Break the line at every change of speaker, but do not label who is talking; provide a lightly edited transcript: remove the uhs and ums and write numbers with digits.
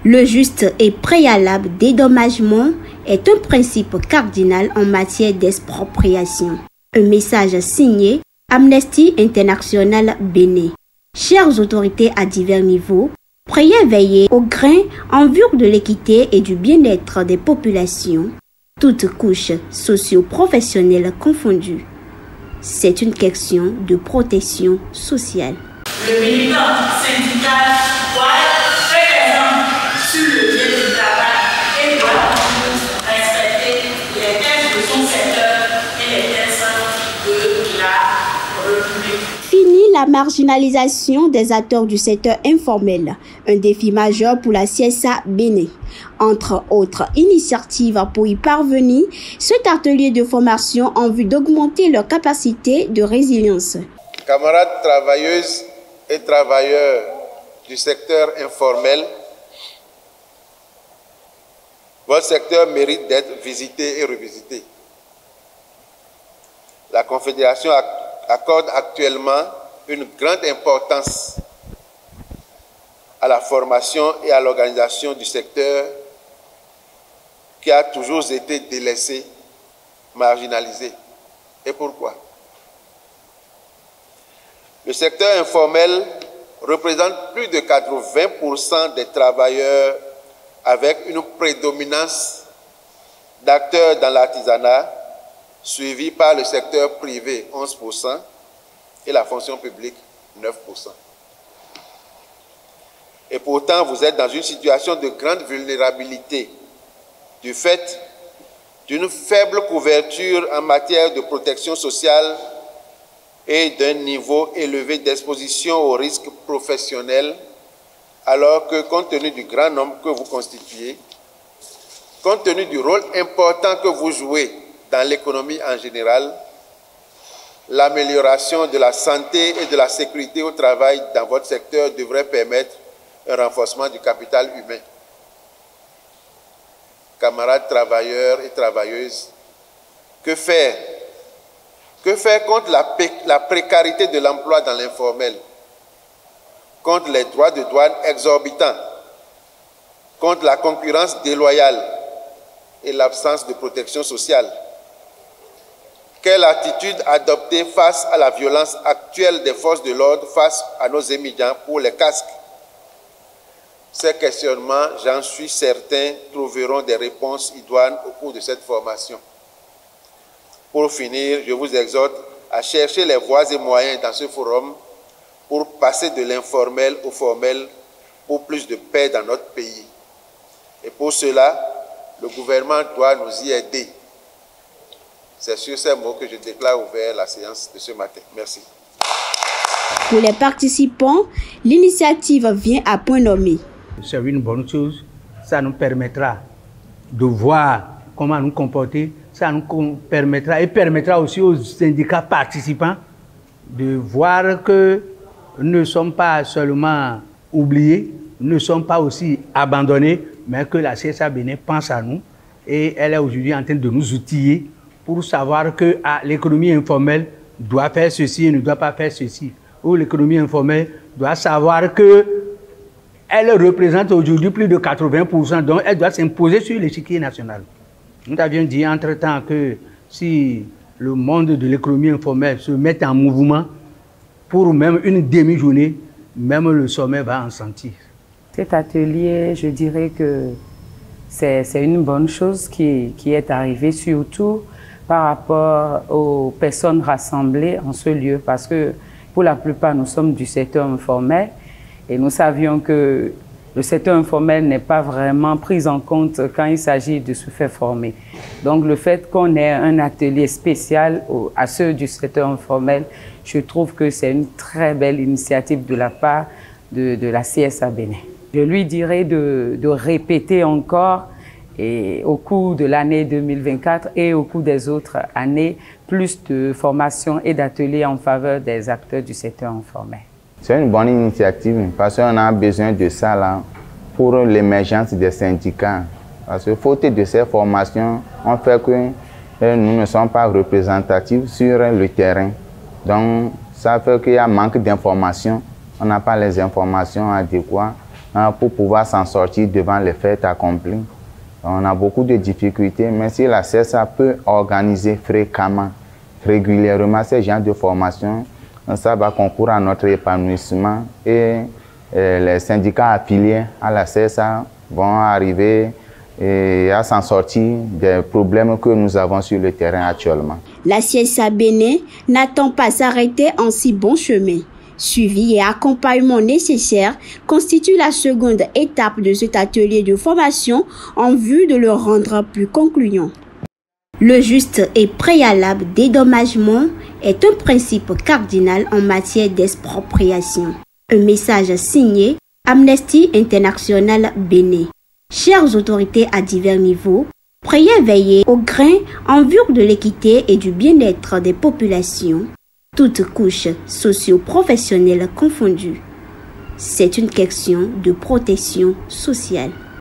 Le juste et préalable dédommagement est un principe cardinal en matière d'expropriation. Un message signé Amnesty International Bénin. Chères autorités à divers niveaux, priez veiller au grain en vue de l'équité et du bien-être des populations, toutes couches socio-professionnelles confondues. C'est une question de protection sociale.
Le militant syndical doit être très présent sur le lieu du travail et doit respecter les textes de son secteur et les textes de la République.
Fini la marginalisation des acteurs du secteur informel, un défi majeur pour la CSA Bénin. Entre autres initiatives pour y parvenir, cet atelier de formation en vue d'augmenter leur capacité de résilience.
Camarades travailleuses et travailleurs du secteur informel, votre secteur mérite d'être visité et revisité. La Confédération accorde actuellement une grande importance à la formation et à l'organisation du secteur qui a toujours été délaissé, marginalisé. Et pourquoi? Le secteur informel représente plus de 80% des travailleurs avec une prédominance d'acteurs dans l'artisanat, suivi par le secteur privé 11% et la fonction publique 9%. Et pourtant, vous êtes dans une situation de grande vulnérabilité du fait d'une faible couverture en matière de protection sociale et d'un niveau élevé d'exposition aux risques professionnels, alors que compte tenu du grand nombre que vous constituez, compte tenu du rôle important que vous jouez dans l'économie en général, l'amélioration de la santé et de la sécurité au travail dans votre secteur devrait permettre un renforcement du capital humain. Camarades travailleurs et travailleuses, que faire? Que faire contre la précarité de l'emploi dans l'informel, contre les droits de douane exorbitants, contre la concurrence déloyale et l'absence de protection sociale? Quelle attitude adopter face à la violence actuelle des forces de l'ordre face à nos émigrants pour les casques? Ces questionnements, j'en suis certain, trouveront des réponses idoines au cours de cette formation. Pour finir, je vous exhorte à chercher les voies et moyens dans ce forum pour passer de l'informel au formel pour plus de paix dans notre pays. Et pour cela, le gouvernement doit nous y aider. C'est sur ces mots que je déclare ouvert la séance de ce matin. Merci.
Pour les participants, l'initiative vient à point nommé.
C'est une bonne chose. Ça nous permettra de voir comment nous comporter. Ça nous permettra et permettra aussi aux syndicats participants de voir que nous ne sommes pas seulement oubliés, nous ne sommes pas aussi abandonnés, mais que la CSA Bénin pense à nous et elle est aujourd'hui en train de nous outiller pour savoir que l'économie informelle doit faire ceci et ne doit pas faire ceci. Ou l'économie informelle doit savoir qu'elle représente aujourd'hui plus de 80%, donc elle doit s'imposer sur l'échiquier national. Nous avions dit entre-temps que si le monde de l'économie informelle se met en mouvement, pour même une demi-journée, même le sommet va en sentir.
Cet atelier, je dirais que c'est une bonne chose qui est arrivée, surtout par rapport aux personnes rassemblées en ce lieu, parce que pour la plupart, nous sommes du secteur informel et nous savions que le secteur informel n'est pas vraiment pris en compte quand il s'agit de se faire former. Donc le fait qu'on ait un atelier spécial à ceux du secteur informel, je trouve que c'est une très belle initiative de la part de la CSA Bénin. Je lui dirais de répéter encore et au cours de l'année 2024 et au cours des autres années, plus de formations et d'ateliers en faveur des acteurs du secteur informel.
C'est une bonne initiative parce qu'on a besoin de ça là pour l'émergence des syndicats. Parce que faute de ces formations, on fait que nous ne sommes pas représentatifs sur le terrain. Donc ça fait qu'il y a manque d'informations. On n'a pas les informations adéquates pour pouvoir s'en sortir devant les faits accomplis. On a beaucoup de difficultés, mais si la CSA peut organiser fréquemment, régulièrement ces genres de formations, ça va concourir à notre épanouissement et les syndicats affiliés à la CSA vont arriver à s'en sortir des problèmes que nous avons sur le terrain actuellement.
La CSA Bénin n'attend pas s'arrêter en si bon chemin. Suivi et accompagnement nécessaire constituent la seconde étape de cet atelier de formation en vue de le rendre plus concluant. Le juste et préalable dédommagement est un principe cardinal en matière d'expropriation. Un message signé Amnesty International Bénin. Chères autorités à divers niveaux, priez veiller au grain en vue de l'équité et du bien-être des populations, toutes couches socio-professionnelles confondues. C'est une question de protection sociale.